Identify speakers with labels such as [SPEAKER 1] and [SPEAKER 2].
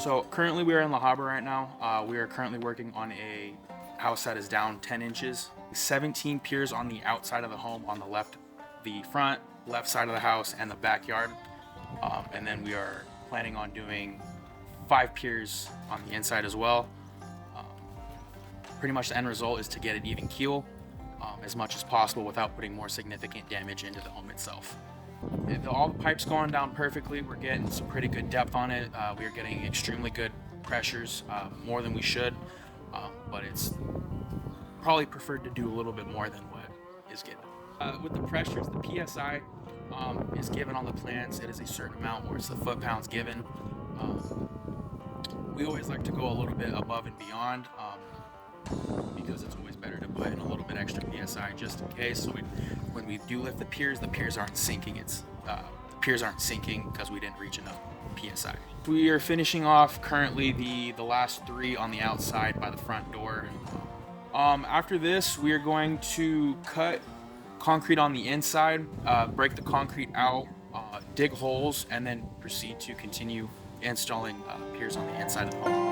[SPEAKER 1] So currently we are in La Habra right now. We are currently working on a house that is down 10 inches. 17 piers on the outside of the home on the left, the front, left side of the house, and the backyard. And then we are planning on doing 5 piers on the inside as well. Pretty much the end result is to get an even keel as much as possible without putting more significant damage into the home itself. All the pipes going down perfectly. We're getting some pretty good depth on it. We are getting extremely good pressures, more than we should, but it's probably preferred to do a little bit more than what is given. With the pressures, the PSI is given on the plans. It is a certain amount, or it's the foot-pounds given. We always like to go a little bit above and beyond, because it's always better to put in a little bit extra PSI just in case. So when we do lift the piers aren't sinking. The piers aren't sinking because we didn't reach enough PSI. We are finishing off currently the last 3 on the outside by the front door. After this, we are going to cut concrete on the inside, break the concrete out, dig holes, and then proceed to continue installing piers on the inside of the home.